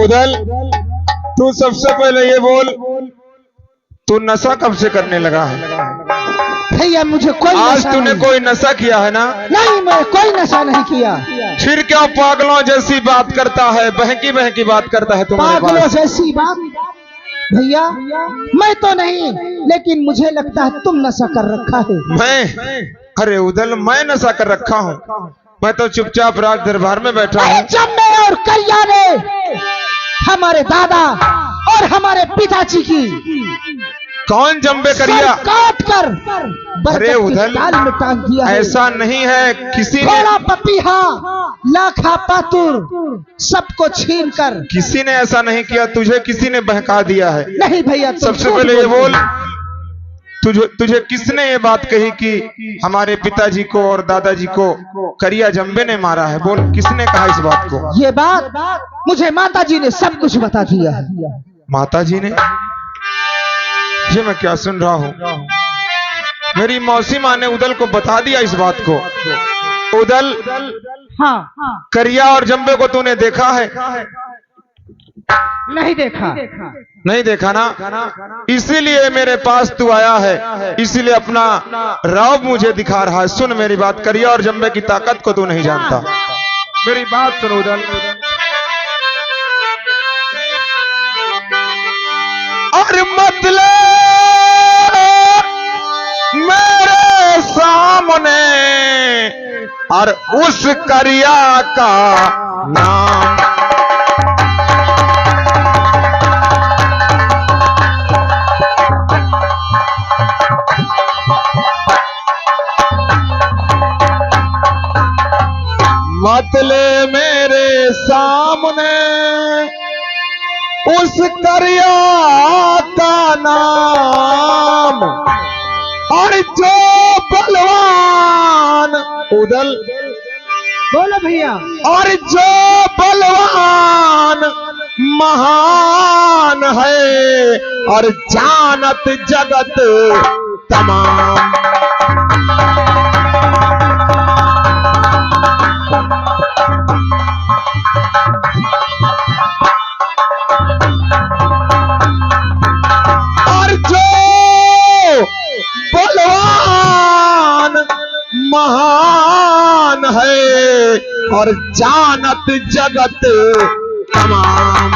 उदल, तू सबसे पहले ये बोल, तू नशा कब से करने लगा है? भैया मुझे कोई आज नशा तूने नहीं। कोई नशा किया है ना? नहीं, मैं कोई नशा नहीं किया। फिर क्या पागलों जैसी बात करता है, बहकी बहकी बात करता है तुम्हारे पागलों पास? जैसी बात? भैया मैं तो नहीं, लेकिन मुझे लगता है तुम नशा कर रखा है। मैं? अरे उदल, मैं नशा कर रखा हूँ? मैं तो चुपचाप राज दरबार में बैठा हूँ। जब मैं और करिया ने हमारे दादा और हमारे पिताजी की कौन जम्बे करिया? काट कर अरे उदल, ताल में टांग दिया है। ऐसा नहीं है, किसी ने थोड़ा पपीहा लाखा पातुर सबको छीन कर। किसी ने ऐसा नहीं किया, तुझे किसी ने बहका दिया है। नहीं भैया, सबसे पहले ये बोल, तुझे किसने ये बात कही कि हमारे पिताजी को और दादाजी को करिया जम्बे ने मारा है? बोल, किसने कहा इस बात को? ये बात मुझे माताजी ने सब कुछ बता दिया है। माताजी ने? ये मैं क्या सुन रहा हूँ? मेरी मौसी माँ ने उदल को बता दिया इस बात को। उदल, हाँ, करिया और जम्बे को तूने देखा है? नहीं देखा। नहीं देखा ना? इसीलिए मेरे पास तू आया है, इसीलिए अपना रौब मुझे दिखा रहा है। सुन मेरी बात, करिया और जम्बे की ताकत को तू नहीं जानता। मेरी बात सुन उदल। और मतलब मेरे सामने और उस करिया का नाम, मतलब मेरे सामने उस करिया का नाम, और जो बलवान उदल, बोलो भैया, और जो बलवान महान है और जानत जगत तमाम। और जो बलवान महान है और जानत जगत तमाम।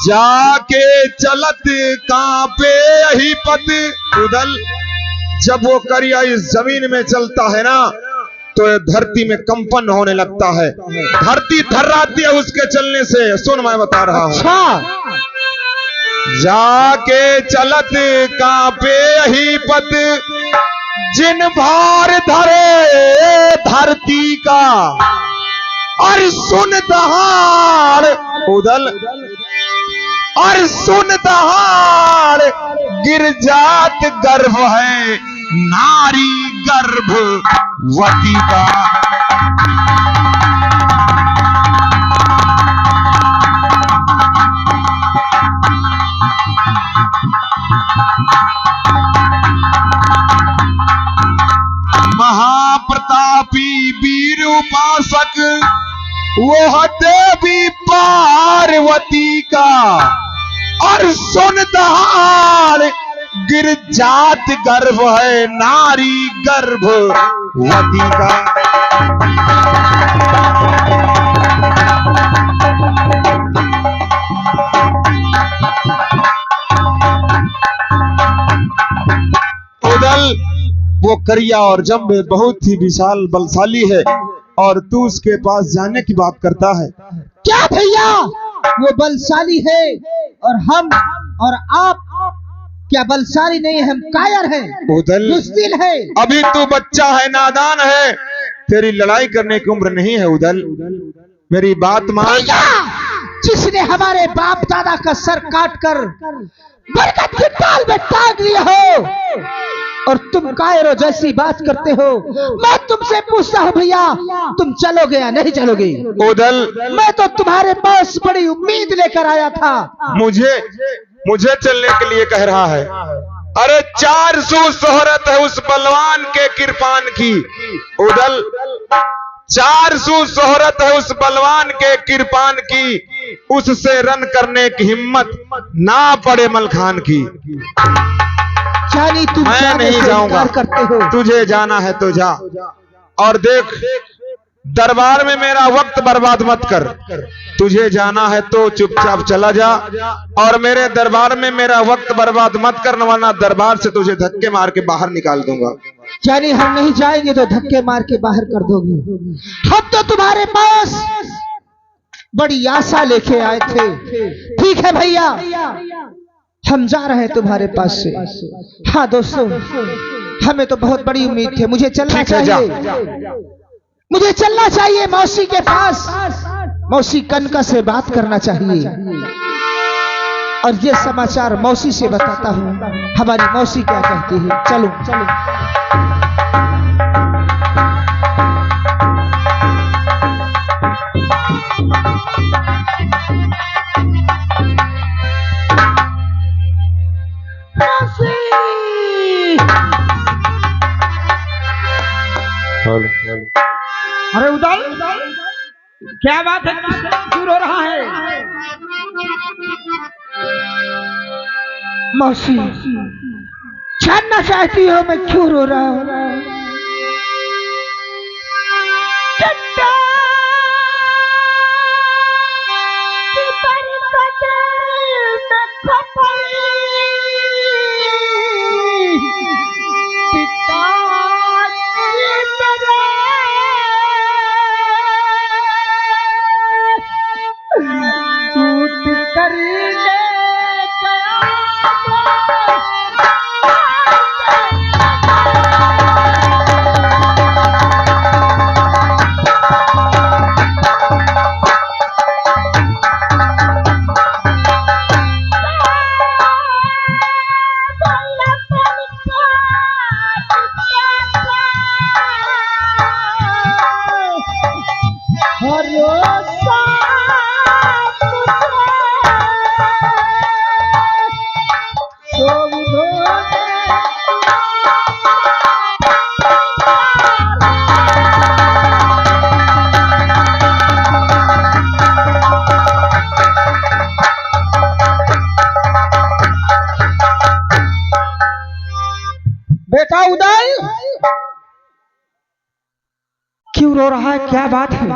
जाके चलत कांपे यही पत उदल। जब वो करिया इस जमीन में चलता है ना, तो धरती में कंपन होने लगता है, धरती थर्राती है उसके चलने से। सुन, मैं बता रहा हूं। अच्छा, जाके चलत कांपे यही पत, जिन भार धरे धरती का, और सुन दहाड़ उदल, और सुन दहाड़ गिर जात गर्भ है नारी गर्भवती का। महाप्रतापी वीर उपासक वो देवी पार्वती का, और सुन दहाड़ गिर जात गर्भ है नारी गर्भवती का। उदल, वो करिया और जम्बे बहुत ही विशाल बलशाली है, और तू उसके पास जाने की बात करता है। क्या भैया, वो बलशाली है और हम और आप क्या बलशाली नहीं है? हम कायर हैं, उदल, बुज़दिल है। अभी तू बच्चा है, नादान है, तेरी लड़ाई करने की उम्र नहीं है उदल। मेरी बात मान। भैया, जिसने हमारे बाप दादा का सर काट कर बरगद की डाल में टांग लिया हो, और तुम कायरों जैसी बात करते हो। मैं तुमसे पूछता हूँ भैया, तुम चलोगे या नहीं चलोगे? उदल, मैं तो तुम्हारे पास बड़ी उम्मीद लेकर आया था। मुझे चलने के लिए कह रहा है। अरे 400 शोहरत है उस बलवान के किरपान की, उदल 400 शोहरत है उस बलवान के किरपान की, उससे रन करने की हिम्मत ना पड़े मलखान की। तुम मैं नहीं जाऊंगा, करते हो। तुझे जाना है तो जा। और देख, दरबार में मेरा वक्त बर्बाद मत कर। तुझे जाना है तो चुपचाप चला जा, और मेरे दरबार में मेरा वक्त बर्बाद मत करना, वरना दरबार से तुझे धक्के मार के बाहर निकाल दूंगा। यानी हम नहीं जाएंगे तो धक्के मार के बाहर कर दोगे? हम तो तुम्हारे पास बड़ी आशा लेके आए थे। ठीक है भैया, हम जा रहे हैं तुम्हारे पास से। हाँ दोस्तों, हमें तो बहुत बड़ी उम्मीद थी। मुझे चलना चाहिए, मुझे चलना चाहिए मौसी के पास। मौसी कनका से बात करना चाहिए, और ये समाचार मौसी से बताता हूँ हमारी मौसी क्या कहती है। चलो अरे उदल, क्या बात है, क्यों रो रहा है? मौसी, जानना चाहती हो मैं क्यों रो रहा हूँ? बेटा उदय, क्यों रो रहा है? क्या बात है?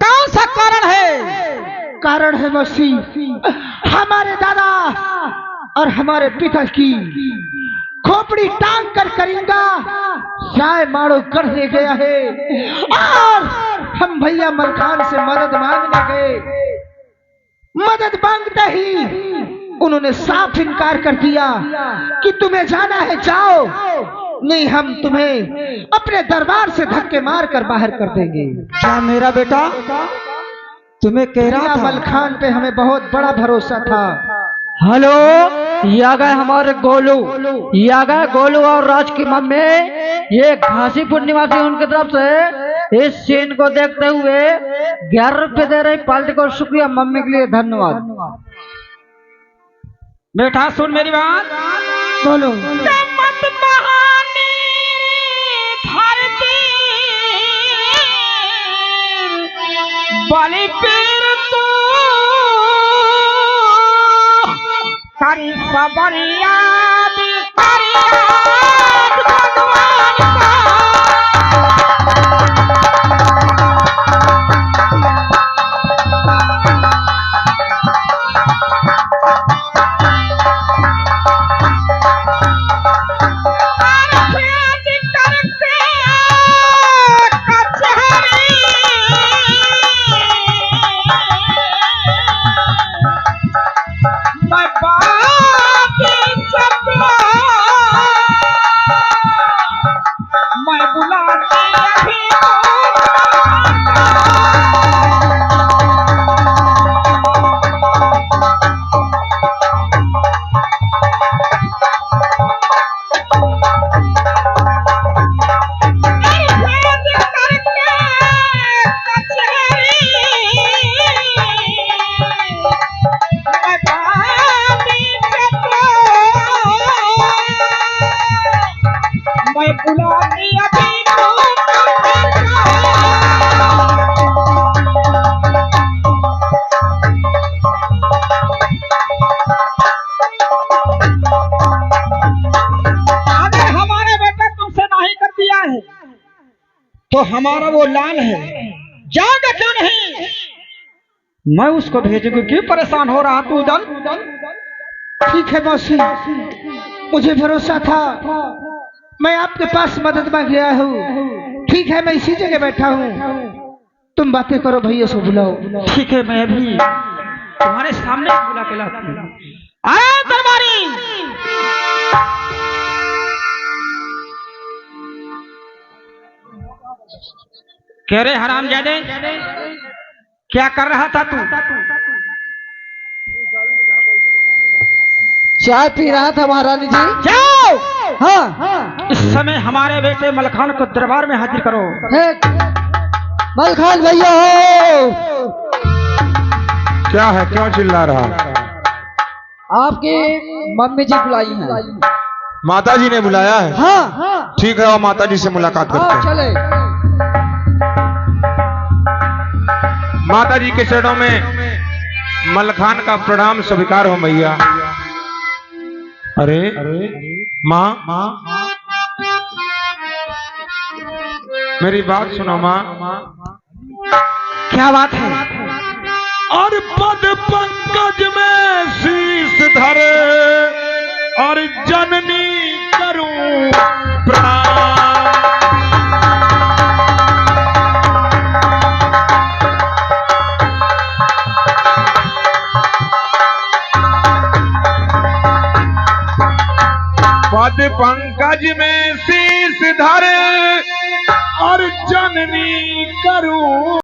कौन सा कारण है? कारण है मौसी, हमारे दादा और हमारे पिता की खोपड़ी टांग कर करेंगा साय मारो कर दे गया है, और हम भैया मलखान से मदद मांगने गए। मदद मांगते ही उन्होंने साफ इनकार कर दिया कि तुम्हें जाना है जाओ, नहीं हम तुम्हें अपने दरबार से धक्के मार कर बाहर कर देंगे। क्या मेरा बेटा तुम्हें कह रहा था? मलखान पे हमें बहुत बड़ा भरोसा था। हेलो, ये आ गए हमारे गोलू, ये आ गए गोलू और राज की मम्मी। ये घासीपुर निवासी उनकी तरफ से इस सीन को देखते हुए 11 रुपए दे रही पार्टी को। शुक्रिया मम्मी के लिए, धन्यवाद। बेटा सुन मेरी बात, बोलो। बलि पीर तू करी सबरिया मैं बुलाती अभी अगर हमारे बेटा तुमसे नहीं कर दिया है तो हमारा वो लाल है, जाएगा क्यों नहीं? मैं उसको भेजूंगी, क्यों परेशान हो रहा तू उदल? ठीक है मौसी, मुझे भरोसा था, मैं आपके पास मदद मांग गया हूँ। ठीक है, मैं इसी जगह बैठा हूँ, तुम बातें करो, भैया से बुलाओ। ठीक है, मैं अभी तुम्हारे सामने बुला के लाती हूँ। आए दरबारी, कह रहे हरामजादे, क्या कर रहा था तू? चाय पी रहा था महारानी जी। जाओ, हाँ, इस समय हमारे बेटे मलखान को दरबार में हाजिर करो। मलखान भैया हो। क्या है, क्यों चिल्ला रहा? आपकी मम्मी जी बुलाई हैं। माता जी ने बुलाया है? हाँ, ठीक है, और माता जी से मुलाकात करते हैं। चले। माता जी के चरणों में मलखान का प्रणाम स्वीकार हो मैया। अरे माँ, मेरी बात सुनो माँ। क्या बात है? और पद पंकज में शीश धरे और जननी करूं प्रणाम। पद पंकज में शीश धरे और जननी करूं